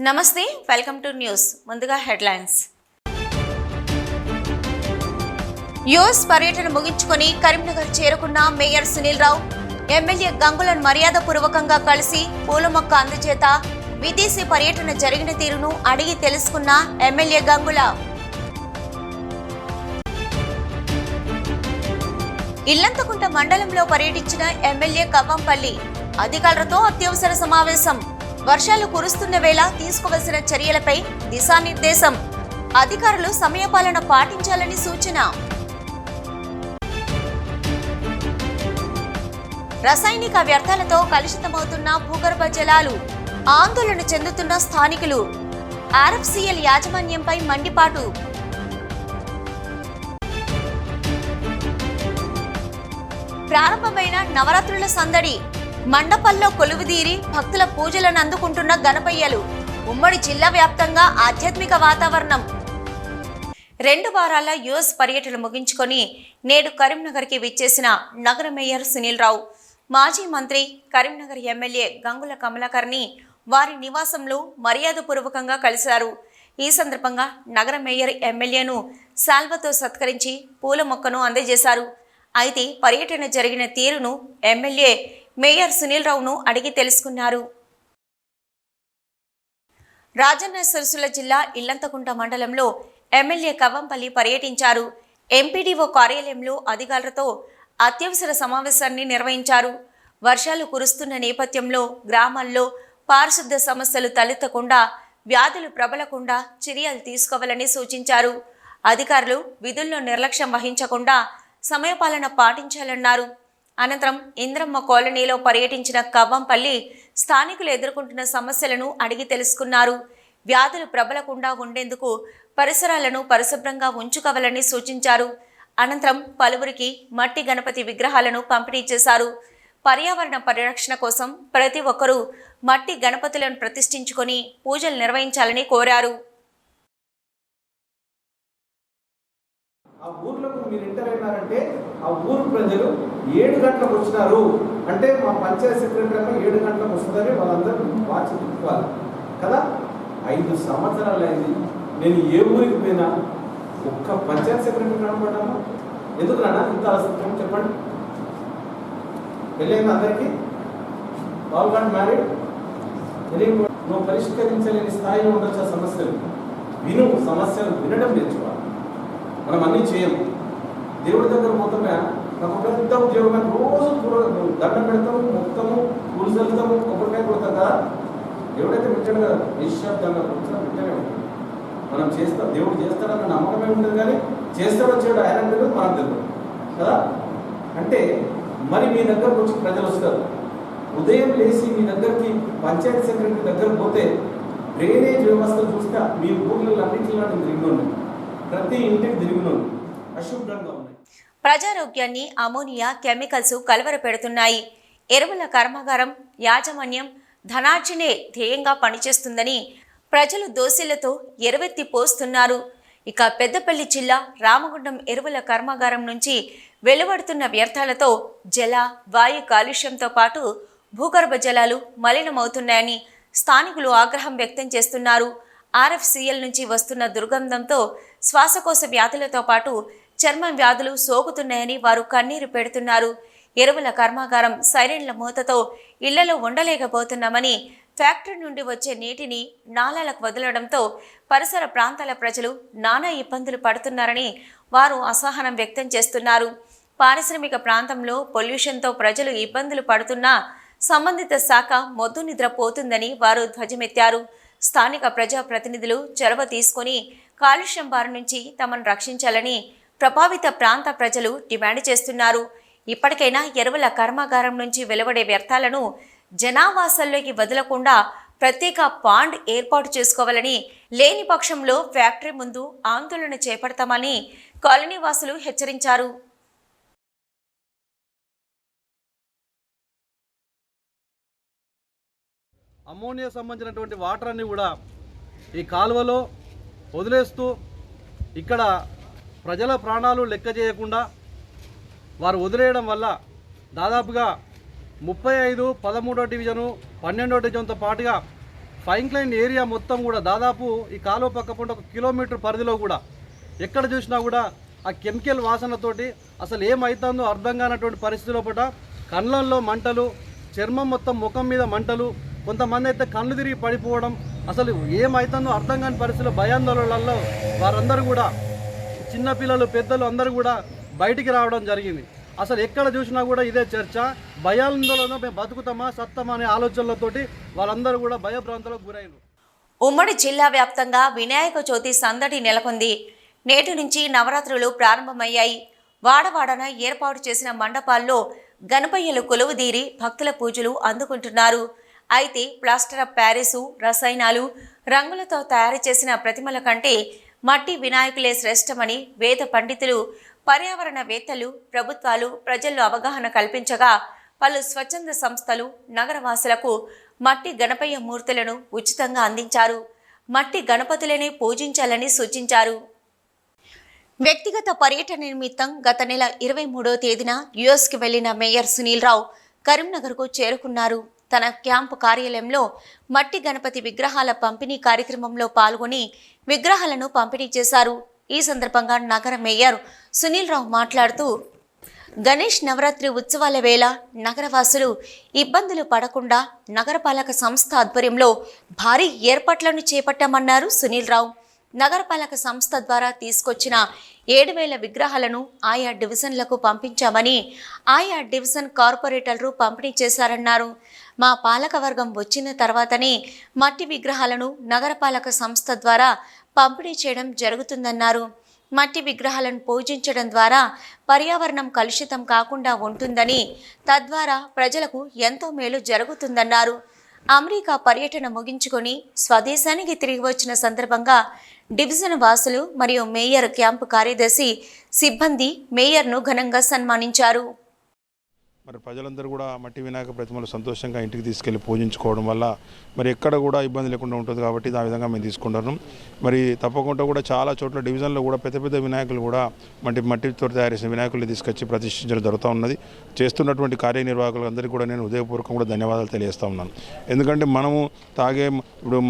నమస్తే, welcome to news. ముందుగా headlines. US పర్యటన ముగించుకొని కరీంనగర్ చేరుకున్న మేయర్ సునీల్ రావు ఎమ్మెల్యే గంగులను మర్యాదపూర్వకంగా కలిసి పూల మొక్క అందజేత విదేశీ పర్యటన జరిగిన తీరును అడిగి తెలుసుకున్న ఎమ్మెల్యే గంగుల. ఇల్లంతకుంట మండలంలో పర్యటించిన ఎమ్మెల్యే కవ్వంపల్లి అధికారులతో అత్యవసర సమావేశం. వర్షాలు కురుస్తున్న వేళ తీసుకోవలసిన చర్యలపై దిశానిర్దేశం. అధికారులు సమయపాలన పాటించాలని సూచన. రసాయనిక వ్యర్థాలతో కలుషితమవుతున్న భూగర్భ జలాలు, ఆందోళన చెందుతున్న స్థానికులు. ఆర్ఎఫ్సిఎల్ యాజమాన్యంపై మండిపాటు. ప్రారంభమైన నవరాత్రుల సందడి. మండపల్లో కొలువుదీరి భక్తుల పూజలను అందుకుంటున్న గణపయ్యలు. ఉమ్మడి జిల్లా వ్యాప్తంగా ఆధ్యాత్మిక వాతావరణం. 2 వారాల యుఎస్ పర్యటన ముగించుకొని నేడు కరీంనగర్కి విచ్చేసిన నగర మేయర్ సునీల్ రావు మాజీ మంత్రి కరీంనగర్ ఎమ్మెల్యే గంగుల కమలాకర్ని వారి నివాసంలో మర్యాదపూర్వకంగా కలిశారు. ఈ సందర్భంగా నగర మేయర్ ఎమ్మెల్యేను శాల్వతో సత్కరించి పూల మొక్కను అందజేశారు. అయితే పర్యటన జరిగిన తీరును ఎమ్మెల్యే మేయర్ సునీల్ రావును అడిగి తెలుసుకున్నారు. రాజన్న సిరిసిల్ల జిల్లా ఇల్లంతకుంట మండలంలో ఎమ్మెల్యే కవ్వంపల్లి పర్యటించారు. ఎంపీడీఓ కార్యాలయంలో అధికారులతో అత్యవసర సమావేశాన్ని నిర్వహించారు. వర్షాలు కురుస్తున్న నేపథ్యంలో గ్రామాల్లో పారిశుద్ధ సమస్యలు తలెత్తకుండా, వ్యాధులు ప్రబలకుండా చర్యలు తీసుకోవాలని సూచించారు. అధికారులు విధుల్లో నిర్లక్ష్యం వహించకుండా సమయపాలన పాటించాలన్నారు. అనంతరం ఇంద్రమ్మ కాలనీలో పర్యటించిన కవ్వంపల్లి స్థానికులు ఎదుర్కొంటున్న సమస్యలను అడిగి తెలుసుకున్నారు. వ్యాధులు ప్రబలకుండా ఉండేందుకు పరిసరాలను పరిశుభ్రంగా ఉంచుకోవాలని సూచించారు. అనంతరం పలువురికి మట్టి గణపతి విగ్రహాలను పంపిణీ చేశారు. పర్యావరణ పరిరక్షణ కోసం ప్రతి ఒక్కరూ మట్టి గణపతులను ప్రతిష్ఠించుకొని పూజలు నిర్వహించాలని కోరారు. ఆ ఊర్లకు మీరు ఎంటర్ అయినారంటే ఆ ఊరు ప్రజలు 7 గంటలకు వచ్చినారు అంటే మా పంచాయత్ సెక్రటరీ 7 గంటలకు వస్తుందని వాళ్ళందరూ వాచి తిప్పుకోవాలి కదా. 5 సంవత్సరాలు అయింది నేను ఏ ఊరికి పోయినా ఒక్క పంచాయత్ సెక్రటరీ కనపడ్డామా? ఎందుకు రానా ఇంత అసత్యం చెప్పండి. పెళ్ళైంది అందరికీ, ఆల్ గాట్ మ్యారీడ్. నువ్వు పరిష్కరించలేని స్థాయిలో ఉండొచ్చు ఆ సమస్యలు. సమస్యలు వినడం నేర్చుకోవాలి. మనం అన్నీ చేయము. దేవుడి దగ్గర పోతామే నాకు పెద్ద ఉద్యోగం, రోజు దండం పెడతాము, మొత్తము పూలు చల్లుతాము, కొబ్బరికాయ కొడతాం కదా. దేవుడైతే పెట్టాడు కదా, నిశ్శబ్దంగా కూర్చొని పెట్టనే ఉంటుంది. మనం చేస్తాం, దేవుడు చేస్తాడన్న నమ్మకమే ఉంటుంది, కానీ చేస్తాడో చేయడం ఆయన తెలియదు, మనకు తెలియదు కదా. అంటే మరి మీ దగ్గరకు వచ్చి ప్రజలు వస్తారు. ఉదయం లేచి మీ దగ్గరికి పంచాయతీ సెక్రటరీ దగ్గర పోతే డ్రైనేజ్ వ్యవస్థ చూస్తే మీ ఊర్లలో అన్నింటిలో తిరిగి ఉన్నాయి, ప్రతి ఇంటికి తిరిగి అశుభ్రంగా ఉన్నాయి. ప్రజారోగ్యాన్ని అమోనియా కెమికల్స్ కలవరపెడుతున్నాయి. ఎరువుల కర్మాగారం యాజమాన్యం ధనార్జనే ధ్యేయంగా పనిచేస్తుందని ప్రజలు దోషులతో ఎరువెత్తి పోస్తున్నారు. ఇక పెద్దపల్లి జిల్లా రామగుండం ఎరువుల కర్మాగారం నుంచి వెలువడుతున్న వ్యర్థాలతో జల వాయు కాలుష్యంతో పాటు భూగర్భ జలాలు మలినమవుతున్నాయని స్థానికులు ఆగ్రహం వ్యక్తం చేస్తున్నారు. ఆర్ఎఫ్సిఎల్ నుంచి వస్తున్న దుర్గంధంతో శ్వాసకోశ వ్యాధులతో పాటు చర్మం వ్యాధులు సోకుతున్నాయని వారు కన్నీరు పెడుతున్నారు. ఎరువుల కర్మాగారం సైరన్ల మూతతో ఇళ్లలో ఉండలేకపోతున్నామని, ఫ్యాక్టరీ నుండి వచ్చే నీటిని నాలాలకు వదలడంతో పరిసర ప్రాంతాల ప్రజలు నానా ఇబ్బందులు పడుతున్నారని వారు అసహనం వ్యక్తం చేస్తున్నారు. పారిశ్రామిక ప్రాంతంలో పొల్యూషన్తో ప్రజలు ఇబ్బందులు పడుతున్నా సంబంధిత శాఖ మొద్దు నిద్రపోతుందని వారు ధ్వజమెత్తారు. స్థానిక ప్రజాప్రతినిధులు చొరవ తీసుకుని కాలుష్యం బారి నుంచి తమను రక్షించాలని ప్రభావిత ప్రాంత ప్రజలు డిమాండ్ చేస్తున్నారు. ఇప్పటికైనా ఎరువుల కర్మాగారం నుంచి వెలువడే వ్యర్థాలను జనావాసాల్లోకి వదలకుండా ప్రత్యేక పాండ్ ఏర్పాటు చేసుకోవాలని, లేని పక్షంలో ఫ్యాక్టరీ ముందు ఆందోళన చేపడతామని కాలనీ వాసులు హెచ్చరించారు. అమోనియా సంబంధించినటువంటి వాటర్ అన్ని కూడా ఈ కాలువలో వదిలేస్తూ ఇక్కడ ప్రజల ప్రాణాలు లెక్క చేయకుండా వారు వదిలేయడం వల్ల దాదాపుగా 35, 13వ డివిజను, 12వ డివిజన్తో పాటుగా ఫైన్ క్లైన్ ఏరియా మొత్తం కూడా దాదాపు ఈ కాలువ పక్క పంట 1 కిలోమీటర్ పరిధిలో కూడా ఎక్కడ చూసినా కూడా ఆ కెమికల్ వాసనతోటి అసలు ఏమవుతుందో అర్థం కానటువంటి పరిస్థితిలో పట కళ్ళల్లో మంటలు, చర్మం మొత్తం ముఖం మీద మంటలు, కొంతమంది అయితే కళ్ళు తిరిగి పడిపోవడం, అసలు ఏమవుతుందో అర్థం కాని పరిస్థితుల్లో భయాందోళనలలో వారందరూ కూడా చిన్నపిల్లలు పెద్దలు అందరూ కూడా బయటికి రావడం జరిగింది. అసలు ఎక్కడ చూసినా కూడా ఇదే చర్చ. భయాందోళన మేము బతుకుతామా సత్తమా అనే ఆలోచనలతోటి వాళ్ళందరూ కూడా భయభ్రాంతులకు గురైనారు. ఉమ్మడి జిల్లా వ్యాప్తంగా వినాయక చవితి సందడి నెలకొంది. నేటి నుంచి నవరాత్రులు ప్రారంభమయ్యాయి. వాడవాడన ఏర్పాటు చేసిన మండపాల్లో గణపయ్యలు కొలువుదీరి భక్తుల పూజలు అందుకుంటున్నారు. అయితే ప్లాస్టర్ ఆఫ్ ప్యారిసు, రసాయనాలు, రంగులతో తయారు చేసిన ప్రతిమల కంటే మట్టి వినాయకులే శ్రేష్టమని వేద పండితులు, పర్యావరణవేత్తలు, ప్రభుత్వాలు ప్రజల్లో అవగాహన కల్పించగా పలు స్వచ్ఛంద సంస్థలు నగరవాసులకు మట్టి గణపయ్య మూర్తులను ఉచితంగా అందించారు. మట్టి గణపతులనే పూజించాలని సూచించారు. వ్యక్తిగత పర్యటన నిమిత్తం గత నెల 23వ తేదీన యుఎస్కి వెళ్లిన మేయర్ సునీల్ రావు కరీంనగర్కు చేరుకున్నారు. తన క్యాంపు కార్యాలయంలో మట్టి గణపతి విగ్రహాల పంపిణీ కార్యక్రమంలో పాల్గొని విగ్రహాలను పంపిణీ చేశారు. ఈ సందర్భంగా నగర మేయర్ సునీల్ రావు మాట్లాడుతూ గణేష్ నవరాత్రి ఉత్సవాల వేళ నగరవాసులు ఇబ్బందులు పడకుండా నగరపాలక సంస్థ ఆధ్వర్యంలో భారీ ఏర్పాట్లను చేపట్టామన్నారు సునీల్ రావు. నగరపాలక సంస్థ ద్వారా తీసుకొచ్చిన 7,000 విగ్రహాలను ఆయా డివిజన్లకు పంపించామని ఆయా డివిజన్ కార్పొరేటర్లు పంపిణీ చేశారన్నారు. మా పాలకవర్గం వచ్చిన తర్వాతనే మట్టి విగ్రహాలను నగరపాలక సంస్థ ద్వారా పంపిణీ చేయడం జరుగుతుందన్నారు. మట్టి విగ్రహాలను పూజించడం ద్వారా పర్యావరణం కలుషితం కాకుండా ఉంటుందని, తద్వారా ప్రజలకు ఎంతో మేలు జరుగుతుందన్నారు. అమెరికా పర్యటన ముగించుకొని స్వదేశానికి తిరిగి వచ్చిన సందర్భంగా డివిజన్ వాసులు మరియు మేయర్ క్యాంపు కార్యదర్శి సిబ్బంది మేయర్ను ఘనంగా సన్మానించారు. మరి ప్రజలందరూ కూడా మట్టి వినాయక ప్రతిమలు సంతోషంగా ఇంటికి తీసుకెళ్లి పూజించుకోవడం వల్ల మరి ఎక్కడ కూడా ఇబ్బంది లేకుండా ఉంటుంది కాబట్టి ఆ విధంగా మేము తీసుకుంటున్నాం. మరి తప్పకుండా కూడా చాలా చోట్ల డివిజన్లో కూడా పెద్ద పెద్ద వినాయకులు కూడా మట్టితో తయారు చేసిన వినాయకులు తీసుకొచ్చి ప్రతిష్ఠించడం జరుగుతూ ఉన్నది. చేస్తున్నటువంటి కార్యనిర్వాహకులు అందరికీ కూడా నేను హృదయపూర్వకంగా కూడా ధన్యవాదాలు తెలియజేస్తూ ఉన్నాను. ఎందుకంటే మనము ఇప్పుడు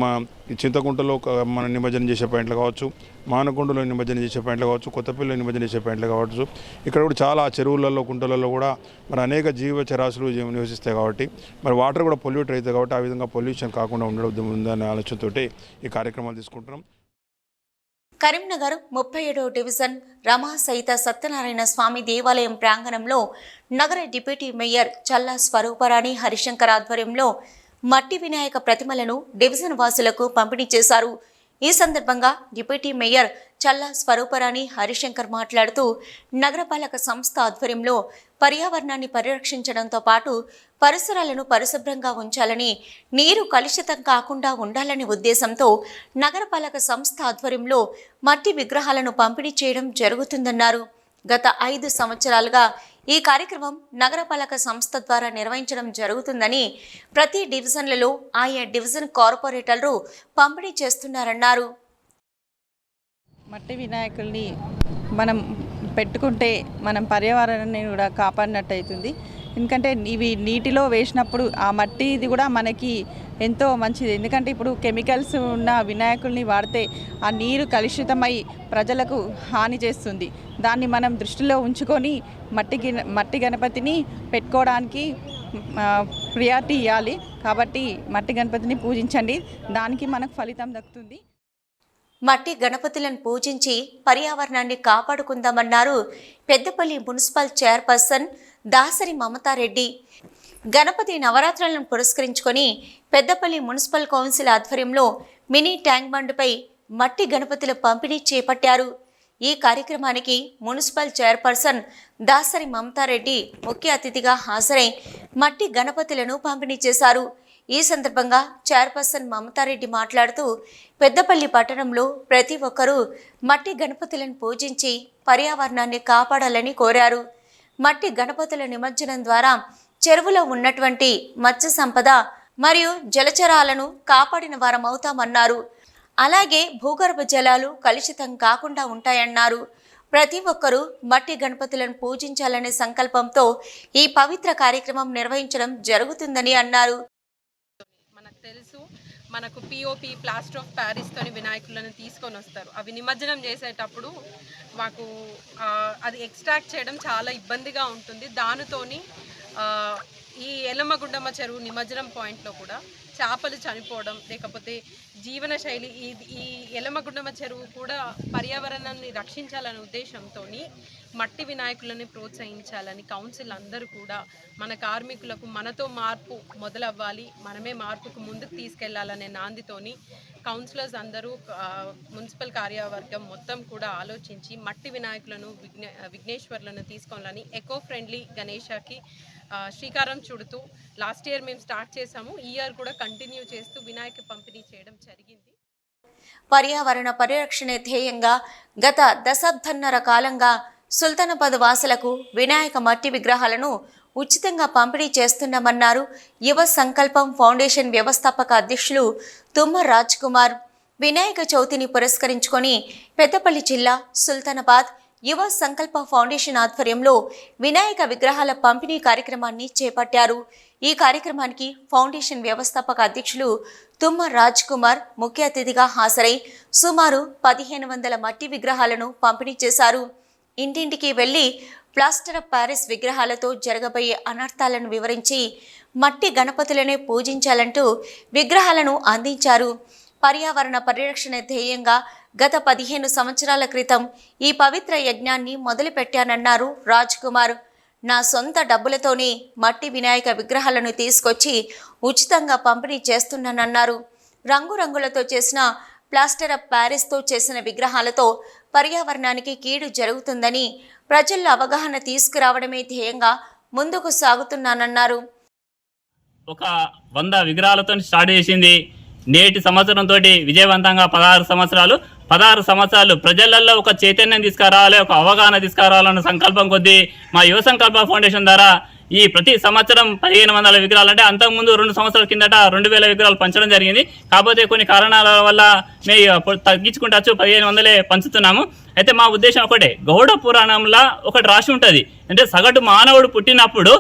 ఈ చింతకుంటలో మన నిమజ్జనం చేసే పాయింట్లు కావచ్చు, మానకొండలో నిమజ్జనం చేసే పాయింట్లు కావచ్చు, కొత్తపల్లిలో నిమజ్జనం చేసే పాయింట్లు కావచ్చు, ఇక్కడ కూడా చాలా చెరువులలో కుంటలలో కూడా మరి అనేక జీవచరాశులు నివసిస్తాయి కాబట్టి మరి వాటర్ కూడా పొల్యూట్ అవుతాయి కాబట్టి ఆ విధంగా పొల్యూషన్ కాకుండా ఉండడం ఉందనే ఆలోచనతోటి ఈ కార్యక్రమాలు తీసుకుంటున్నాం. కరీంనగర్ 37వ డివిజన్ రమా సహిత సత్యనారాయణ స్వామి దేవాలయం ప్రాంగణంలో నగర డిప్యూటీ మేయర్ చల్లా స్వరూపరాణి హరిశంకర్ ఆధ్వర్యంలో మట్టి వినాయక ప్రతిమలను డివిజన్ వాసులకు పంపిణీ చేశారు. ఈ సందర్భంగా డిప్యూటీ మేయర్ చల్లా స్వరూపరాణి హరిశంకర్ మాట్లాడుతూ నగరపాలక సంస్థ ఆధ్వర్యంలో పర్యావరణాన్ని పరిరక్షించడంతో పాటు పరిసరాలను పరిశుభ్రంగా ఉంచాలని, నీరు కలుషితం కాకుండా ఉండాలనే ఉద్దేశంతో నగరపాలక సంస్థ ఆధ్వర్యంలో మట్టి విగ్రహాలను పంపిణీ చేయడం జరుగుతుందన్నారు. గత 5 సంవత్సరాలుగా ఈ కార్యక్రమం నగరపాలక సంస్థ ద్వారా నిర్వహించడం జరుగుతుందని, ప్రతి డివిజన్లలో ఆయా డివిజన్ కార్పొరేటర్లు పంపిణీ చేస్తున్నారన్నారు. మట్టి వినాయకుల్ని మనం పెట్టుకుంటే మనం పర్యావరణాన్ని కూడా కాపాడినట్టు అవుతుంది. ఎందుకంటే ఇవి నీటిలో వేసినప్పుడు ఆ మట్టి ఇది కూడా మనకి ఎంతో మంచిది. ఎందుకంటే ఇప్పుడు కెమికల్స్ ఉన్న వినాయకుల్ని వాడితే ఆ నీరు కలుషితమై ప్రజలకు హాని చేస్తుంది. దాన్ని మనం దృష్టిలో ఉంచుకొని మట్టి గణపతిని పెట్టుకోవడానికి ప్రియారిటీ ఇవ్వాలి. కాబట్టి మట్టి గణపతిని పూజించండి, దానికి మనకు ఫలితం దక్కుతుంది. మట్టి గణపతులను పూజించి పర్యావరణాన్ని కాపాడుకుందామన్నారు పెద్దపల్లి మున్సిపల్ చైర్పర్సన్ దాసరి మమతారెడ్డి. గణపతి నవరాత్రులను పురస్కరించుకొని పెద్దపల్లి మున్సిపల్ కౌన్సిల్ ఆధ్వర్యంలో మినీ ట్యాంక్ బండ్పై మట్టి గణపతుల పంపిణీ చేపట్టారు. ఈ కార్యక్రమానికి మున్సిపల్ చైర్పర్సన్ దాసరి మమతారెడ్డి ముఖ్య అతిథిగా హాజరై మట్టి గణపతులను పంపిణీ చేశారు. ఈ సందర్భంగా చైర్పర్సన్ మమతారెడ్డి మాట్లాడుతూ పెద్దపల్లి పట్టణంలో ప్రతి ఒక్కరూ మట్టి గణపతులను పూజించి పర్యావరణాన్ని కాపాడాలని కోరారు. మట్టి గణపతుల నిమజ్జనం ద్వారా చెరువులో ఉన్నటువంటి మత్స్య సంపద మరియు జలచరాలను కాపాడిన వారమవుతామన్నారు. అలాగే భూగర్భ జలాలు కలుషితం కాకుండా ఉంటాయన్నారు. ప్రతి ఒక్కరూ మట్టి గణపతులను పూజించాలనే సంకల్పంతో ఈ పవిత్ర కార్యక్రమం నిర్వహించడం జరుగుతుందని అన్నారు. మనకు తెలుసు మనకు పిఓపి ప్లాస్టర్ ఆఫ్ ప్యారిస్తోని వినాయకులను తీసుకొని వస్తారు. అవి నిమజ్జనం చేసేటప్పుడు మాకు అది ఎక్స్ట్రాక్ట్ చేయడం చాలా ఇబ్బందిగా ఉంటుంది. దానితోని ఈ ఎల్లమ్మగుండమ్మ చెరువు నిమజ్జనం పాయింట్లో కూడా చేపలు చనిపోవడం, లేకపోతే జీవన శైలి ఈ ఎల్లమ్మగుండమ్మ చెరువు కూడా పర్యావరణాన్ని రక్షించాలనే ఉద్దేశంతో మట్టి వినాయకులని ప్రోత్సహించాలని కౌన్సిల్ అందరూ కూడా మన కార్మికులకు మనతో మార్పు మొదలవ్వాలి, మనమే మార్పుకు ముందుకు తీసుకెళ్లాలనే నాందితోని కౌన్సిలర్స్ అందరూ మున్సిపల్ కార్యవర్గం మొత్తం కూడా ఆలోచించి మట్టి వినాయకులను విఘ్నేశ్వర్లను తీసుకోవాలని ఎకో ఫ్రెండ్లీ గణేషకి శ్రీకారం చుడుతూ లాస్ట్ ఇయర్ మేము స్టార్ట్ చేసాము. ఈ ఇయర్ కూడా కంటిన్యూ చేస్తూ వినాయక పంపిణీ చేయడం జరిగింది. పర్యావరణ పరిరక్షణ ధ్యేయంగా గత దశాబ్దన్నర కాలంగా సుల్తానాబాద్ వాసులకు వినాయక మట్టి విగ్రహాలను ఉచితంగా పంపిణీ చేస్తున్నామన్నారు యువ సంకల్పం ఫౌండేషన్ వ్యవస్థాపక అధ్యక్షులు తుమ్మ రాజ్ కుమార్. వినాయక చవితిని పురస్కరించుకొని పెద్దపల్లి జిల్లా సుల్తానాబాద్ యువ సంకల్ప ఫౌండేషన్ ఆధ్వర్యంలో వినాయక విగ్రహాల పంపిణీ కార్యక్రమాన్ని చేపట్టారు. ఈ కార్యక్రమానికి ఫౌండేషన్ వ్యవస్థాపక అధ్యక్షులు తుమ్మ రాజ్ కుమార్ ముఖ్య అతిథిగా హాజరై సుమారు 1500 మట్టి విగ్రహాలను పంపిణీ చేశారు. ఇంటింటికి వెళ్లి ప్లాస్టర్ ఆఫ్ ప్యారిస్ విగ్రహాలతో జరగబోయే అనర్థాలను వివరించి మట్టి గణపతులనే పూజించాలంటూ విగ్రహాలను అందించారు. పర్యావరణ పరిరక్షణ ధ్యేయంగా గత 15 సంవత్సరాల క్రితం ఈ పవిత్ర యజ్ఞాన్ని మొదలుపెట్టానన్నారు రాజ్ కుమార్. నా సొంత డబ్బులతోనే మట్టి వినాయక విగ్రహాలను తీసుకొచ్చి ఉచితంగా పంపిణీ చేస్తున్నానన్నారు. రంగురంగులతో చేసిన ప్లాస్టర్ ఆఫ్ ప్యారిస్తో చేసిన విగ్రహాలతో పర్యావరణానికి కీడు జరుగుతుందని ప్రజల్లో అవగాహన తీసుకురావడమే ధ్యేయంగా ముందుకు సాగుతున్నానన్నారు. ఒక 100 విగ్రహాలతో స్టార్ట్ చేసింది. నేటి సంవత్సరంతో విజయవంతంగా 16 సంవత్సరాలు ప్రజలలో ఒక చైతన్యం తీసుకురావాలి, ఒక అవగాహన తీసుకురావాలన్న సంకల్పం కొద్దీ మా యువ సంకల్ప ఫౌండేషన్ ద్వారా ఈ ప్రతి సంవత్సరం 1500 విగ్రహాలు, అంటే అంతకుముందు 2 సంవత్సరాల కిందట 2000 విగ్రహాలు పంచడం జరిగింది. కాకపోతే కొన్ని కారణాల వల్ల మేము తగ్గించుకుంటూ 1500 పంచుతున్నాము. అయితే మా ఉద్దేశం ఒకటే, గౌడ పురాణంలో ఒకటి రాసి ఉంటుంది, అంటే సగటు మానవుడు పుట్టినప్పుడు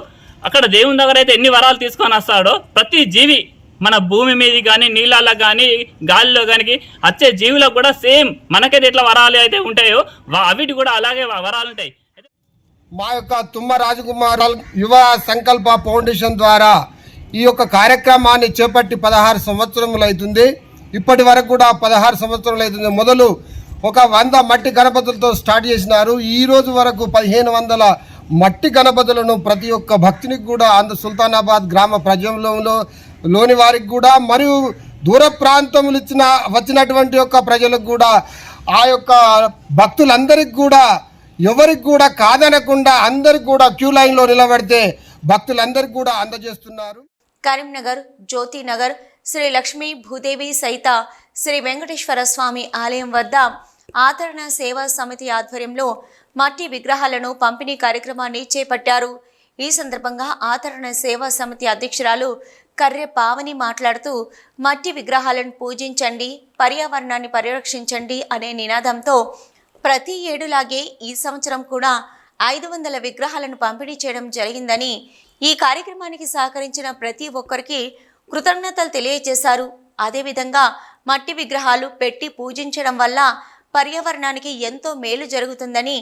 అక్కడ దేవుని దగ్గర అయితే ఎన్ని వరాలు తీసుకొని వస్తాడో ప్రతి జీవి మన భూమి మీద కానీ నీళ్ళల్లో కానీ గాలిలో కానీ వచ్చే జీవులకు కూడా సేమ్ మనకైతే ఎట్లా వరాలు అయితే ఉంటాయో అవిటి కూడా అలాగే వరాలు ఉంటాయి. మా యొక్క తుమ్మ రాజకుమార్ యువ సంకల్ప ఫౌండేషన్ ద్వారా ఈ యొక్క కార్యక్రమాన్ని చేపట్టి 16 సంవత్సరములు అవుతుంది. ఇప్పటి వరకు కూడా 16 సంవత్సరాలు అవుతుంది. మొదలు ఒక 100 మట్టి గణపతులతో స్టార్ట్ చేసినారు. ఈ రోజు వరకు 1500 మట్టి గణపతులను ప్రతి ఒక్క భక్తునికి కూడా సుల్తానాబాద్ గ్రామ ప్రజలోని వారికి కూడా మరియు దూర ప్రాంతములు వచ్చినటువంటి యొక్క ప్రజలకు కూడా ఆ యొక్క భక్తులందరికీ కూడా ఎవరికి కూడా కాదనకుండా అందరికి కూడా క్యూ లైన్లో నిలబడితే భక్తులందరికీ కూడా అందజేస్తున్నారు. కరీంనగర్, జ్యోతినగర్, శ్రీ లక్ష్మీ భూదేవి సహిత శ్రీ వెంకటేశ్వర స్వామి ఆలయం వద్ద ఆదరణ సేవా సమితి ఆధ్వర్యంలో మట్టి విగ్రహాలను పంపిణీ కార్యక్రమాన్ని చేపట్టారు. ఈ సందర్భంగా ఆదరణ సేవా సమితి అధ్యక్షురాలు కర్రె పావని మాట్లాడుతూ మట్టి విగ్రహాలను పూజించండి, పర్యావరణాన్ని పరిరక్షించండి అనే నినాదంతో ప్రతి ఏడులాగే ఈ సంవత్సరం కూడా 500 విగ్రహాలను పంపిణీ చేయడం జరిగిందని, ఈ కార్యక్రమానికి సహకరించిన ప్రతి ఒక్కరికి కృతజ్ఞతలు తెలియజేశారు. అదేవిధంగా మట్టి విగ్రహాలు పెట్టి పూజించడం వల్ల పర్యావరణానికి ఎంతో మేలు జరుగుతుందని,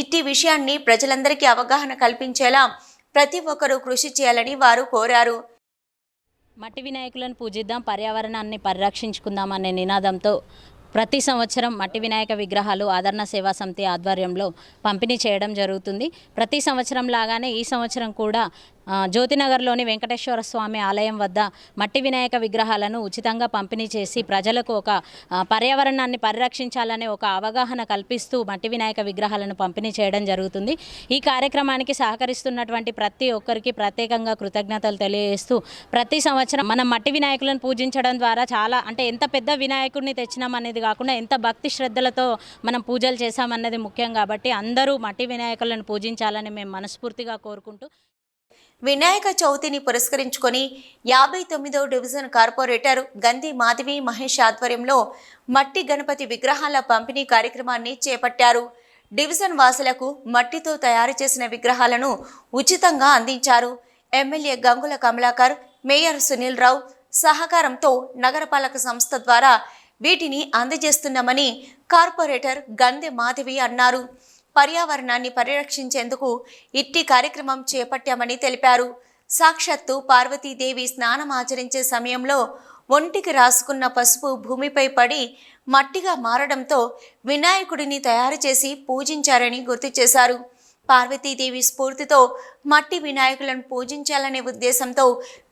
ఇట్టి విషయాన్ని ప్రజలందరికీ అవగాహన కల్పించేలా ప్రతి ఒక్కరూ కృషి చేయాలని వారు కోరారు. మట్టి వినాయకులను పూజిద్దాం, పర్యావరణాన్ని పరిరక్షించుకుందాం అనే నినాదంతో ప్రతి సంవత్సరం మట్టి వినాయక విగ్రహాలు ఆదరణ సేవా సమితి ఆధ్వర్యంలో పంపిణీ చేయడం జరుగుతుంది. ప్రతి సంవత్సరం లాగానే ఈ సంవత్సరం కూడా జ్యోతినగర్లోని వెంకటేశ్వర స్వామి ఆలయం వద్ద మట్టి వినాయక విగ్రహాలను ఉచితంగా పంపిణీ చేసి ప్రజలకు ఒక పర్యావరణాన్ని పరిరక్షించాలనే ఒక అవగాహన కల్పిస్తూ మట్టి వినాయక విగ్రహాలను పంపిణీ చేయడం జరుగుతుంది. ఈ కార్యక్రమానికి సహకరిస్తున్నటువంటి ప్రతి ఒక్కరికి ప్రత్యేకంగా కృతజ్ఞతలు తెలియజేస్తూ ప్రతి సంవత్సరం మనం మట్టి వినాయకులను పూజించడం ద్వారా చాలా, అంటే ఎంత పెద్ద వినాయకుడిని తెచ్చినాం అనేది కాకుండా ఎంత భక్తి శ్రద్ధలతో మనం పూజలు చేశామన్నది ముఖ్యం. కాబట్టి అందరూ మట్టి వినాయకులను పూజించాలని మేము మనస్ఫూర్తిగా కోరుకుంటూ, వినాయక చవితిని పురస్కరించుకొని 59వ డివిజన్ కార్పొరేటర్ గంధి మాధవి మహేష్ ఆధ్వర్యంలో మట్టి గణపతి విగ్రహాల పంపిణీ కార్యక్రమాన్ని చేపట్టారు. డివిజన్ వాసులకు మట్టితో తయారు చేసిన విగ్రహాలను ఉచితంగా అందించారు. ఎమ్మెల్యే గంగుల కమలాకర్, మేయర్ సునీల్ రావు, సహకారంతో నగరపాలక సంస్థ ద్వారా వీటిని అందజేస్తున్నామని కార్పొరేటర్ గందె మాధవి అన్నారు. పర్యావరణాన్ని పరిరక్షించేందుకు ఇట్టి కార్యక్రమం చేపట్టామని తెలిపారు. సాక్షాత్తు పార్వతీదేవి స్నానం ఆచరించే సమయంలో ఒంటికి రాసుకున్న పసుపు భూమిపై పడి మట్టిగా మారడంతో వినాయకుడిని తయారు చేసి పూజించారని గుర్తు చేశారు. పార్వతీదేవి స్ఫూర్తితో మట్టి వినాయకులను పూజించాలనే ఉద్దేశంతో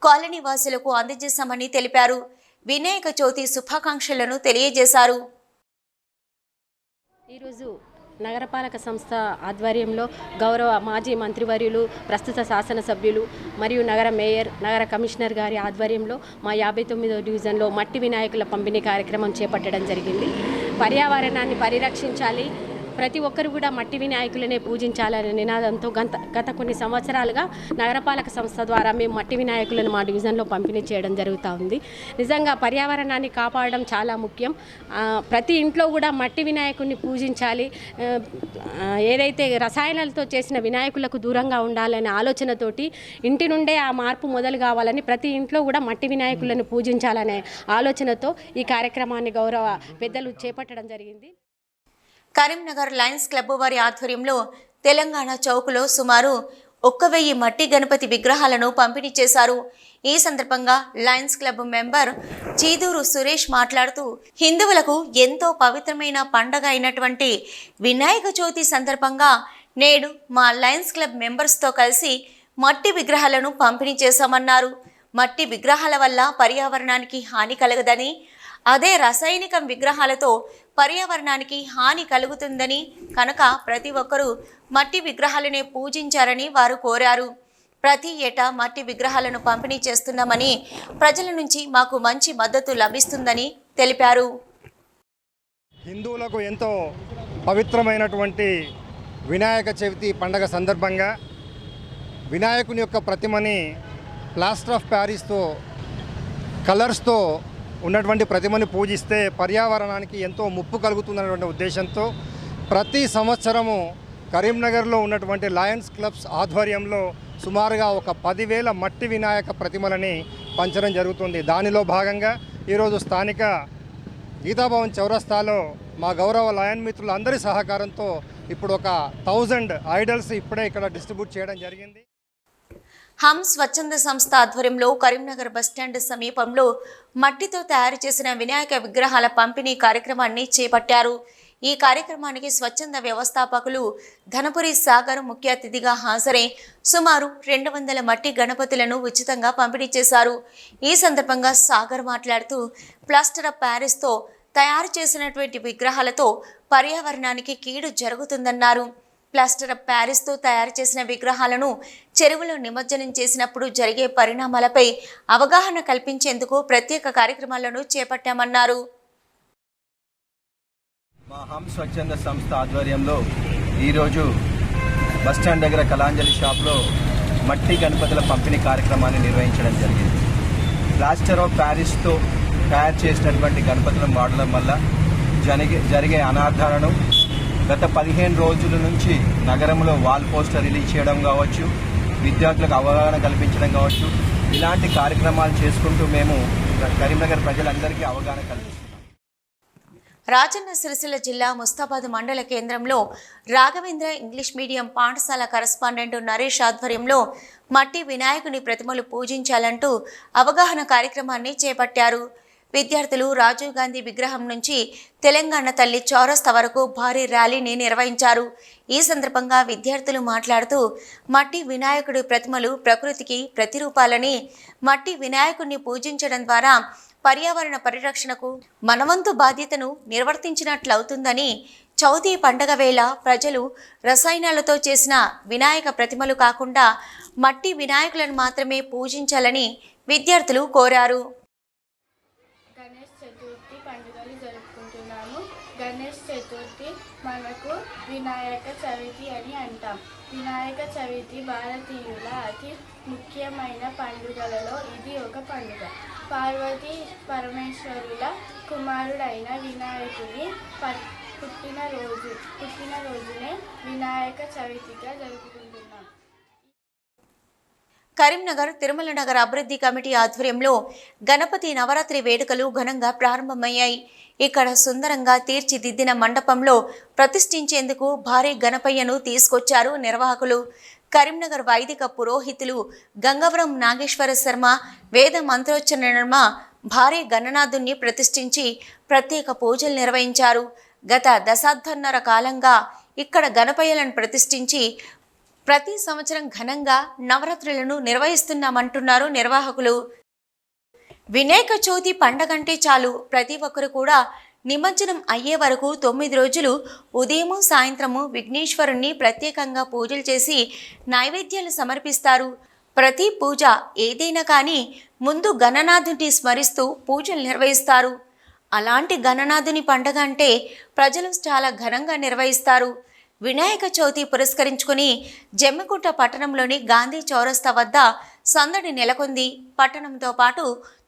కాలనీ వాసులకు అందజేశామని తెలిపారు. వినాయక చవితి శుభాకాంక్షలను తెలియజేశారు. ఈరోజు నగరపాలక సంస్థ ఆధ్వర్యంలో గౌరవ మాజీ మంత్రివర్యులు, ప్రస్తుత శాసనసభ్యులు మరియు నగర మేయర్, నగర కమిషనర్ గారి ఆధ్వర్యంలో మా 59వ డివిజన్లో మట్టి వినాయకుల పంపిణీ కార్యక్రమం చేపట్టడం జరిగింది. పర్యావరణాన్ని పరిరక్షించాలి, ప్రతి ఒక్కరు కూడా మట్టి వినాయకులనే పూజించాలనే నినాదంతో గత కొన్ని సంవత్సరాలుగా నగరపాలక సంస్థ ద్వారా మేము మట్టి వినాయకులను మా డివిజన్లో పంపిణీ చేయడం జరుగుతూ ఉంది. నిజంగా పర్యావరణాన్ని కాపాడడం చాలా ముఖ్యం. ప్రతి ఇంట్లో కూడా మట్టి వినాయకుడిని పూజించాలి. ఏదైతే రసాయనాలతో చేసిన వినాయకులకు దూరంగా ఉండాలనే ఆలోచనతోటి ఇంటి నుండే ఆ మార్పు మొదలు కావాలని ప్రతి ఇంట్లో కూడా మట్టి వినాయకులను పూజించాలనే ఆలోచనతో ఈ కార్యక్రమాన్ని గౌరవ పెద్దలు చేపట్టడం జరిగింది. కరీంనగర్ లయన్స్ క్లబ్ వారి ఆధ్వర్యంలో తెలంగాణ చౌక్లో సుమారు 1000 మట్టి గణపతి విగ్రహాలను పంపిణీ చేశారు. ఈ సందర్భంగా లయన్స్ క్లబ్ మెంబర్ చీదూరు సురేష్ మాట్లాడుతూ, హిందువులకు ఎంతో పవిత్రమైన పండగ అయినటువంటి వినాయక చవితి సందర్భంగా నేడు మా లయన్స్ క్లబ్ మెంబర్స్తో కలిసి మట్టి విగ్రహాలను పంపిణీ చేశామన్నారు. మట్టి విగ్రహాల వల్ల పర్యావరణానికి హాని కలగదని, అదే రసాయనిక విగ్రహాలతో పర్యావరణానికి హాని కలుగుతుందని కనుక ప్రతి ఒక్కరూ మట్టి విగ్రహాలనే పూజించారని వారు కోరారు. ప్రతి ఏటా మట్టి విగ్రహాలను పంపిణీ చేస్తున్నామని, ప్రజల నుంచి మాకు మంచి మద్దతు లభిస్తుందని తెలిపారు. హిందువులకు ఎంతో పవిత్రమైనటువంటి వినాయక చవితి పండగ సందర్భంగా వినాయకుని యొక్క ప్రతిమని ప్లాస్టర్ ఆఫ్ ప్యారిస్తో కలర్స్తో ఉన్నటువంటి ప్రతిమని పూజిస్తే పర్యావరణానికి ఎంతో ముప్పు కలుగుతుందన్నటువంటి ఉద్దేశంతో ప్రతి సంవత్సరము కరీంనగర్లో ఉన్నటువంటి లయన్స్ క్లబ్స్ ఆధ్వర్యంలో సుమారుగా ఒక 10,000 మట్టి వినాయక ప్రతిమలని పంచడం జరుగుతుంది. దానిలో భాగంగా ఈరోజు స్థానిక గీతాభవన్ చౌరస్తాలో మా గౌరవ లయన్ మిత్రులందరి సహకారంతో ఇప్పుడు ఒక 1000 ఐడల్స్ ఇప్పుడే ఇక్కడ డిస్ట్రిబ్యూట్ చేయడం జరిగింది. హమ్ స్వచ్ఛంద సంస్థ ఆధ్వర్యంలో కరీంనగర్ బస్టాండ్ సమీపంలో మట్టితో తయారు చేసిన వినాయక విగ్రహాల పంపిణీ కార్యక్రమాన్ని చేపట్టారు. ఈ కార్యక్రమానికి స్వచ్ఛంద వ్యవస్థాపకులు ధనపురి సాగర్ ముఖ్య అతిథిగా హాజరై సుమారు 200 మట్టి గణపతులను ఉచితంగా పంపిణీ చేశారు. ఈ సందర్భంగా సాగర్ మాట్లాడుతూ, ప్లాస్టర్ ఆఫ్ ప్యారిస్తో తయారు చేసినటువంటి విగ్రహాలతో పర్యావరణానికి కీడు జరుగుతుందన్నారు. ప్లాస్టర్ ఆఫ్ ప్యారిస్తో తయారు చేసిన విగ్రహాలను చెరువులో నిమజ్జనం చేసినప్పుడు జరిగే పరిణామాలపై అవగాహన కల్పించేందుకు ప్రత్యేక కార్యక్రమాలను చేపట్టామన్నారు. మా హమ్ స్వచ్ఛంద సంస్థ ఆధ్వర్యంలో ఈరోజు బస్టాండ్ దగ్గర కళాంజలి షాప్లో మట్టి గణపతుల పంపిణీ కార్యక్రమాన్ని నిర్వహించడం జరిగింది. ప్లాస్టర్ ఆఫ్ ప్యారిస్తో తయారు చేసినటువంటి గణపతులను వాడడం వల్ల జరిగే అనార్థాలను గత 15 రోజుల నుంచి నగరంలో వాల్ పోస్టర్ రిలీజ్ చేయడం కావచ్చు, విద్యార్థులకు అవగాహన కల్పించడం కావచ్చు, ఇలాంటి కార్యక్రమాలు చేసుకుంటూ మేము కరీంనగర్ ప్రజలందరికీ అవగాహన కల్పిస్తున్నాం. రాజన్న సిరిసిల్ల జిల్లా ముస్తాబాద్ మండల కేంద్రంలో రాఘవేంద్ర ఇంగ్లీష్ మీడియం పాఠశాల కరస్పాండెంట్ నరేష్ ఆధ్వర్యంలో మట్టి వినాయకుని ప్రతిమలు పూజించాలంటూ అవగాహన కార్యక్రమాన్ని చేపట్టారు. విద్యార్థులు రాజీవ్ గాంధీ విగ్రహం నుంచి తెలంగాణ తల్లి చౌరస్తా వరకు భారీ ర్యాలీని నిర్వహించారు. ఈ సందర్భంగా విద్యార్థులు మాట్లాడుతూ, మట్టి వినాయకుడి ప్రతిమలు ప్రకృతికి ప్రతిరూపాలని, మట్టి వినాయకుడిని పూజించడం ద్వారా పర్యావరణ పరిరక్షణకు మనవంతు బాధ్యతను నిర్వర్తించినట్లవుతుందని, చవితి పండగ వేళ ప్రజలు రసాయనాలతో చేసిన వినాయక ప్రతిమలు కాకుండా మట్టి వినాయకులను మాత్రమే పూజించాలని విద్యార్థులు కోరారు. గణేష్ చతుర్థి పండుగలు జరుపుకుంటున్నాము. గణేష్ చతుర్థి మనకు వినాయక చవితి అని అంటాం. వినాయక చవితి భారతీయుల అతి ముఖ్యమైన పండుగలలో ఇది ఒక పండుగ. పార్వతీ పరమేశ్వరుల కుమారుడైన వినాయకుని పుట్టినరోజునే వినాయక చవితిగా జరుపుకుంటున్నాం. కరీంనగర్ తిరుమల నగర అభివృద్ధి కమిటీ ఆధ్వర్యంలో గణపతి నవరాత్రి వేడుకలు ఘనంగా ప్రారంభమయ్యాయి. ఇక్కడ సుందరంగా తీర్చిదిద్దిన మండపంలో ప్రతిష్ఠించేందుకు భారీ గణపయ్యను తీసుకొచ్చారు నిర్వాహకులు. కరీంనగర్ వైదిక పురోహితులు గంగవరం నాగేశ్వర శర్మ వేద మంత్రోచ్చరణ నడుమ భారీ గణనాథుని ప్రతిష్ఠించి ప్రత్యేక పూజలు నిర్వహించారు. గత దశాబ్దన్నర కాలంగా ఇక్కడ గణపయ్యలను ప్రతిష్ఠించి ప్రతి సంవత్సరం ఘనంగా నవరాత్రులను నిర్వహిస్తున్నామంటున్నారు నిర్వాహకులు. వినాయక చవితి పండగంటే చాలు ప్రతి ఒక్కరు కూడా నిమజ్జనం అయ్యే వరకు 9 రోజులు ఉదయము సాయంత్రము విఘ్నేశ్వరుణ్ణి ప్రత్యేకంగా పూజలు చేసి నైవేద్యాలు సమర్పిస్తారు. ప్రతి పూజ ఏదైనా కానీ ముందు గణనాథుని స్మరిస్తూ పూజలు నిర్వహిస్తారు. అలాంటి గణనాథుని పండగ అంటే ప్రజలు చాలా ఘనంగా నిర్వహిస్తారు. వినాయక చవితి పురస్కరించుకుని జమ్మికుంట పట్టణంలోని గాంధీ చౌరస్తా వద్ద సందడి నెలకొంది. పట్టణంతో పాటు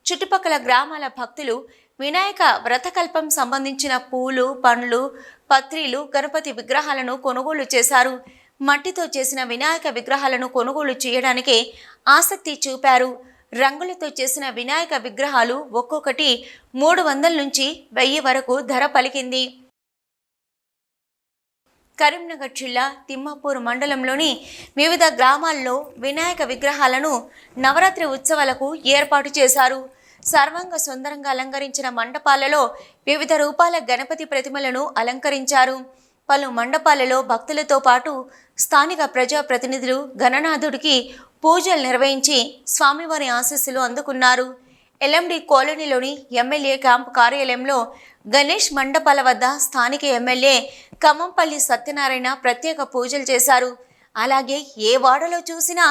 చుట్టుపక్కల గ్రామాల భక్తులు వినాయక వ్రతకల్పం సంబంధించిన పూలు, పండ్లు, పత్రిలు, గణపతి విగ్రహాలను కొనుగోలు చేశారు. మట్టితో చేసిన వినాయక విగ్రహాలను కొనుగోలు చేయడానికి ఆసక్తి చూపారు. రంగులతో చేసిన వినాయక విగ్రహాలు ఒక్కొక్కటి 300 నుంచి 1000 వరకు ధర పలికింది. కరీంనగర్ జిల్లా తిమ్మాపూర్ మండలంలోని వివిధ గ్రామాల్లో వినాయక విగ్రహాలను నవరాత్రి ఉత్సవాలకు ఏర్పాటు చేశారు. సర్వాంగ సుందరంగా అలంకరించిన మండపాలలో వివిధ రూపాల గణపతి ప్రతిమలను అలంకరించారు. పలు మండపాలలో భక్తులతో పాటు స్థానిక ప్రజాప్రతినిధులు గణనాథుడికి పూజలు నిర్వహించి స్వామివారి ఆశీస్సులు అందుకున్నారు. ఎల్ఎండి కాలనీలోని ఎమ్మెల్యే క్యాంపు కార్యాలయంలో గణేష్ మండపాల వద్ద స్థానిక ఎమ్మెల్యే ఖమ్మంపల్లి సత్యనారాయణ ప్రత్యేక పూజలు చేశారు. అలాగే ఏ వాడలో చూసినా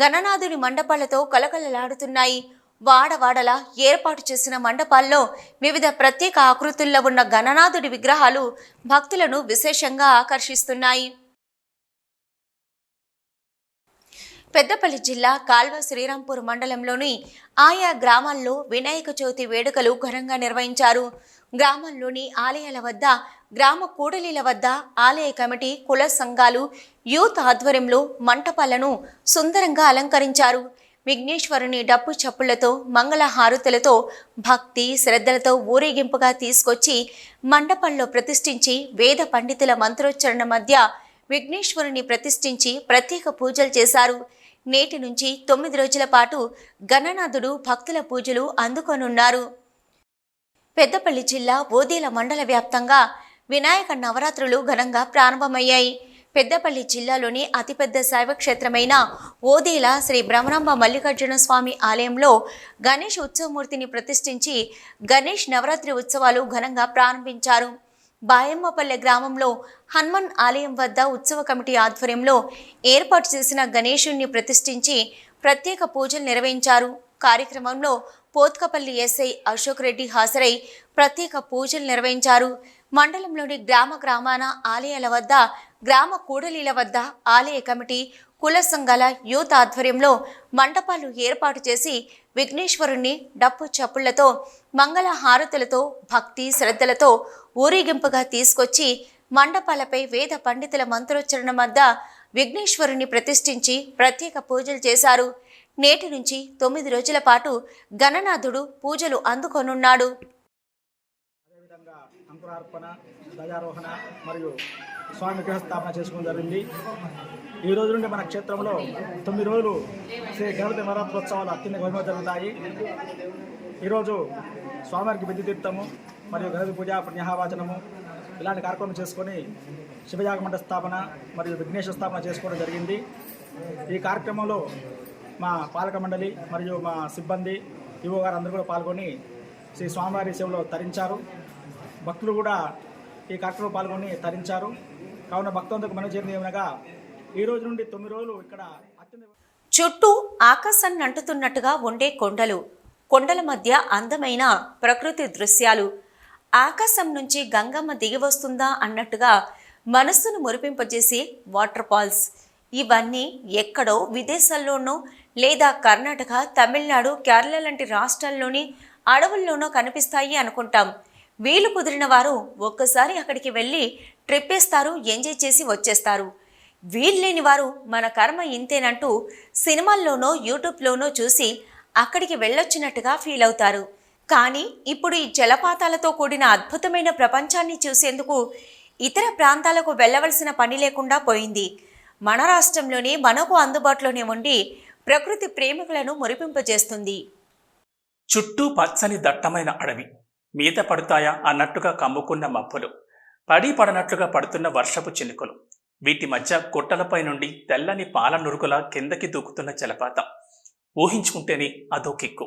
గణనాథుడి మండపాలతో కలకలలాడుతున్నాయి. వాడవాడలా ఏర్పాటు చేసిన మండపాల్లో వివిధ ప్రత్యేక ఆకృతుల్లో ఉన్న గణనాథుడి విగ్రహాలు భక్తులను విశేషంగా ఆకర్షిస్తున్నాయి. పెద్దపల్లి జిల్లా కాల్వ శ్రీరాంపూర్ మండలంలోని ఆయా గ్రామాల్లో వినాయక చవితి వేడుకలు ఘనంగా నిర్వహించారు. గ్రామంలోని ఆలయాల వద్ద, గ్రామ కూడలీల వద్ద ఆలయ కమిటీ, కుల సంఘాలు, యూత్ ఆధ్వర్యంలో మంటపాలను సుందరంగా అలంకరించారు. విఘ్నేశ్వరుని డప్పు చప్పులతో, మంగళ హారతులతో, భక్తి శ్రద్ధలతో ఊరేగింపుగా తీసుకొచ్చి మండపంలో ప్రతిష్ఠించి వేద పండితుల మంత్రోచ్చరణ మధ్య విఘ్నేశ్వరుని ప్రతిష్ఠించి ప్రత్యేక పూజలు చేశారు. నేటి నుంచి 9 రోజుల పాటు గణనాథుడు భక్తుల పూజలు అందుకోనున్నారు. పెద్దపల్లి జిల్లా ఓదేల మండల వ్యాప్తంగా వినాయక నవరాత్రులు ఘనంగా ప్రారంభమయ్యాయి. పెద్దపల్లి జిల్లాలోని అతిపెద్ద శైవక్షేత్రమైన ఓదేల శ్రీ బ్రహ్మరాంబ మల్లికార్జున స్వామి ఆలయంలో గణేష్ ఉత్సవమూర్తిని ప్రతిష్ఠించి గణేష్ నవరాత్రి ఉత్సవాలు ఘనంగా ప్రారంభించారు. బాయమ్మపల్లె గ్రామంలో హనుమాన్ ఆలయం వద్ద ఉత్సవ కమిటీ ఆధ్వర్యంలో ఏర్పాటు చేసిన గణేశుణ్ణి ప్రతిష్ఠించి ప్రత్యేక పూజలు నిర్వహించారు. కార్యక్రమంలో పోత్కపల్లి ఎస్ఐ అశోక్ రెడ్డి హాజరై ప్రత్యేక పూజలు నిర్వహించారు. మండలంలోని గ్రామాన ఆలయాల వద్ద, గ్రామ కూడలీల వద్ద ఆలయ కమిటీ, కుల సంఘాల యూత్ ఆధ్వర్యంలో మండపాలు ఏర్పాటు చేసి విఘ్నేశ్వరుణ్ణి డప్పు చప్పుళ్లతో, మంగళ హారతులతో, భక్తి శ్రద్ధలతో ఊరేగింపుగా తీసుకొచ్చి మండపాలపై వేద పండితుల మంత్రోచ్చరణ మధ్య విఘ్నేశ్వరుని ప్రతిష్ఠించి ప్రత్యేక పూజలు చేశారు. నేటి నుంచి 9 రోజుల పాటు గణనాథుడు పూజలు అందుకోనున్నాడు. అదేవిధంగా అంకురార్పణ, ధ్వజారోహణ మరియు స్వామి విగ్రహస్థాపన చేసుకోవడం జరిగింది. ఈ రోజు నుండి మన క్షేత్రంలో 9 రోజులు శ్రీ గణపతి నవరాత్రోత్సవాలు అత్యంత వైభవంగా జరుగుతాయి. ఈరోజు స్వామివారికి బిద్ది తీర్థము మరియు గణపతి పూజ, పుణ్యాహవాచనము ఇలాంటి కార్యక్రమం చేసుకొని శివయాగమంట స్థాపన మరియు విఘ్నేశ్వర స్థాపన చేసుకోవడం జరిగింది. ఈ కార్యక్రమంలో మా పాలక మండలి మరియు మా సిబ్బంది, ఈవో గారు అందరూ కూడా పాల్గొని శ్రీ స్వామివారి సేవలో తరించారు. భక్తులు కూడా ఈ కార్యక్రమంలో పాల్గొని తరించారు. కావున భక్తులందరికీ మనం చేరింది ఏమనగా ఈ రోజు నుండి 9 రోజులు ఇక్కడ చుట్టూ ఆకాశాన్ని అంటుతున్నట్టుగా ఉండే కొండలు, కొండల మధ్య అందమైన ప్రకృతి దృశ్యాలు, ఆకాశం నుంచి గంగమ్మ దిగి వస్తుందా అన్నట్టుగా మనస్సును మురిపింపజేసే వాటర్ ఫాల్స్, ఇవన్నీ ఎక్కడో విదేశాల్లోనో లేదా కర్ణాటక, తమిళనాడు, కేరళ లాంటి రాష్ట్రాల్లోని అడవుల్లోనో కనిపిస్తాయి అనుకుంటాం. వీలు కుదిరిన వారు ఒక్కసారి అక్కడికి వెళ్ళి ట్రిప్ వేస్తారు, ఎంజాయ్ చేసి వచ్చేస్తారు. వీల్లేని వారు మన కర్మ ఇంతేనంటూ సినిమాల్లోనో యూట్యూబ్లోనో చూసి అక్కడికి వెళ్ళొచ్చినట్టుగా ఫీల్ అవుతారు. కానీ ఇప్పుడు ఈ జలపాతాలతో కూడిన అద్భుతమైన ప్రపంచాన్ని చూసేందుకు ఇతర ప్రాంతాలకు వెళ్ళవలసిన పని లేకుండా పోయింది. మన రాష్ట్రంలోనే మనకు అందుబాటులోనే ఉండి ప్రకృతి ప్రేమికులను మురిపింపజేస్తుంది. చుట్టూ పచ్చని దట్టమైన అడవి, మీద పడతాయా అన్నట్టుగా కమ్ముకున్న మబ్బులు, పడి పడనట్లుగా పడుతున్న వర్షపు చినుకులు, వీటి మధ్య గుట్టలపై నుండి తెల్లని పాల నురుగులా కిందకి దూకుతున్న జలపాతం ఊహించుకుంటేనే అదో కిక్కు.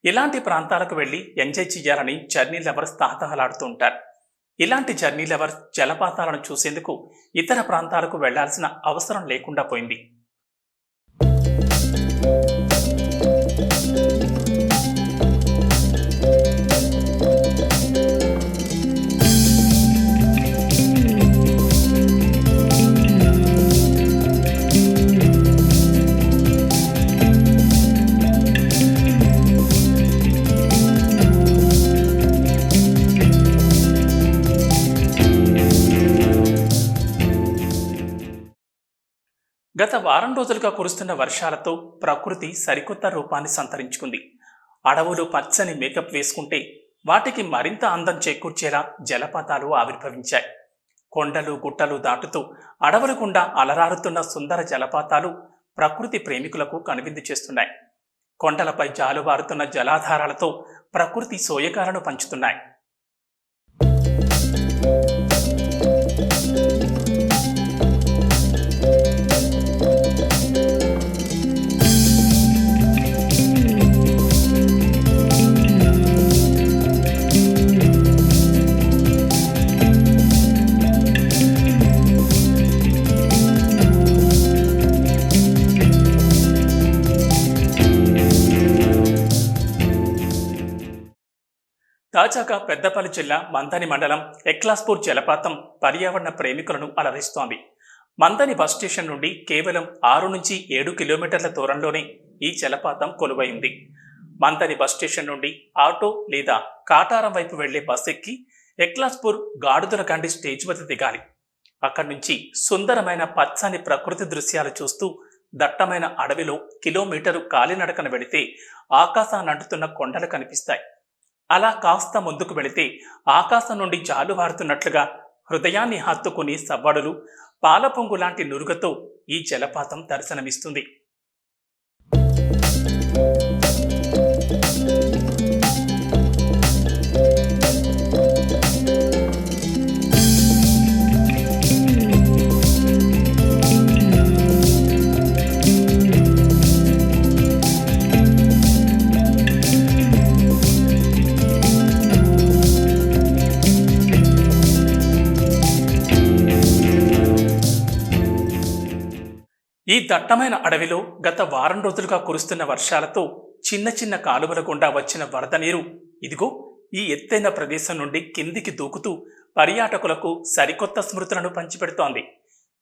ఇలాంటి ప్రాంతాలకు వెళ్ళి ఎంజాయ్ చేయాలని జర్నీ లవర్స్ తాతహలాడుతూ ఉంటారు. ఇలాంటి జర్నీ లవర్స్ జలపాతాలను చూసేందుకు ఇతర ప్రాంతాలకు వెళ్లాల్సిన అవసరం లేకుండా పోయింది. గత వారం రోజులుగా కురుస్తున్న వర్షాలతో ప్రకృతి సరికొత్త రూపాన్ని సంతరించుకుంది. అడవులు పచ్చని మేకప్ వేసుకుంటే వాటికి మరింత అందం చేకూర్చేలా జలపాతాలు ఆవిర్భవించాయి. కొండలు గుట్టలు దాటుతూ అడవుల గుండా అలరారుతున్న సుందర జలపాతాలు ప్రకృతి ప్రేమికులకు కనువిందు చేస్తున్నాయి. కొండలపై జాలువారుతున్న జలాధారాలతో ప్రకృతి సోయగాలను పంచుతున్నాయి. తాజాగా పెద్దపల్లి జిల్లా మంథని మండలం ఎక్లాస్పూర్ జలపాతం పర్యావరణ ప్రేమికులను అలరిస్తోంది. మంథని బస్ స్టేషన్ నుండి కేవలం 6 నుంచి 7 కిలోమీటర్ల దూరంలోనే ఈ జలపాతం కొలువైంది. మంథని బస్ స్టేషన్ నుండి ఆటో లేదా కాటారం వైపు వెళ్లే బస్ ఎక్కి ఎక్లాస్పూర్ గాడుదల గండి స్టేజ్ వద్ద దిగాలి. అక్కడి నుంచి సుందరమైన పచ్చని ప్రకృతి దృశ్యాలు చూస్తూ దట్టమైన అడవిలో కిలోమీటరు కాలినడకన వెళితే ఆకాశాన్నంటుతున్న కొండలు కనిపిస్తాయి. అలా కాస్త ముందుకు వెళితే ఆకాశం నుండి జాలువారుతున్నట్లుగా హృదయాన్ని హత్తుకుని సవ్వడులు, పాలపొంగు లాంటి నురుగతో ఈ జలపాతం దర్శనమిస్తుంది. ఈ దట్టమైన అడవిలో గత వారం రోజులుగా కురుస్తున్న వర్షాలతో చిన్న చిన్న కాలువల గుండా వచ్చిన వరద నీరు ఇదిగో ఈ ఎత్తైన ప్రదేశం నుండి కిందికి దూకుతూ పర్యాటకులకు సరికొత్త స్మృతులను పంచిపెడుతోంది.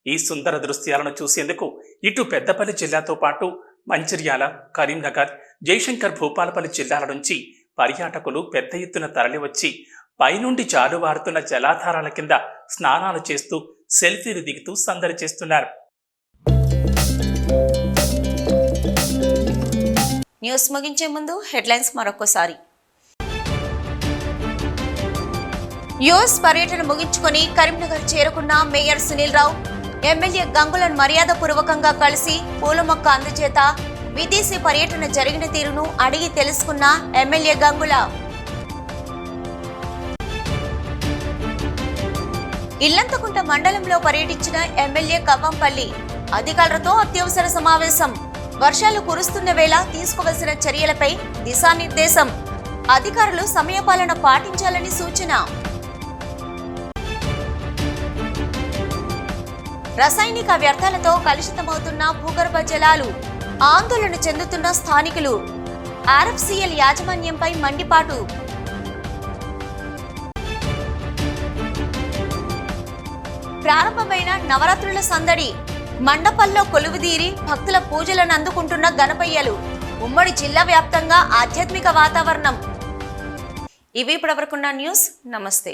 ఈ సుందర దృశ్యాలను చూసేందుకు ఇటు పెద్దపల్లి జిల్లాతో పాటు మంచిర్యాల, కరీంనగర్, జయశంకర్, భూపాలపల్లి జిల్లాల నుంచి పర్యాటకులు పెద్ద ఎత్తున తరలివచ్చి పైనుండి జాలువారుతున్న జలాధారాల కింద స్నానాలు చేస్తూ సెల్ఫీలు దిగుతూ సందడి చేస్తున్నారు. న్యూస్ ముగించే ముందు హెడ్లైన్స్ మరొకసారి. యుఎస్ పర్యటన ముగించుకొని కరీంనగర్ చేరుకున్న మేయర్ సునీల్ రావు, ఎమ్మెల్యే గంగులను మర్యాదపూర్వకంగా కలిసి పూల మొక్క అందజేత విదేశీ పర్యటన జరిగిన తీరును అడిగి తెలుసుకున్న ఎమ్మెల్యే గంగుల. ఇల్లంతకుంట మండలంలో పర్యటించిన ఎమ్మెల్యే కవ్వంపల్లి, అధికారులతో అత్యవసర సమావేశం. వర్షాలు కురుస్తున్న వేళ తీసుకోవలసిన చర్యలపై దిశానిర్దేశం. అధికారులు సమయపాలన పాటించాలని సూచన. రసాయనిక వ్యర్థాలతో కలుషితమవుతున్న భూగర్భ జలాలు, ఆందోళన చెందుతున్న స్థానికులు. ఆర్ఎఫ్సిఎల్ యాజమాన్యంపై మండిపాటు. ప్రారంభమైన నవరాత్రుల సందడి, మండపల్లో కొలువుదీరి భక్తుల పూజలను అందుకుంటున్న గణపయ్యలు. ఉమ్మడి జిల్లా వ్యాప్తంగా ఆధ్యాత్మిక వాతావరణం. ఇవి ఇప్పటివరకున్న న్యూస్. నమస్తే.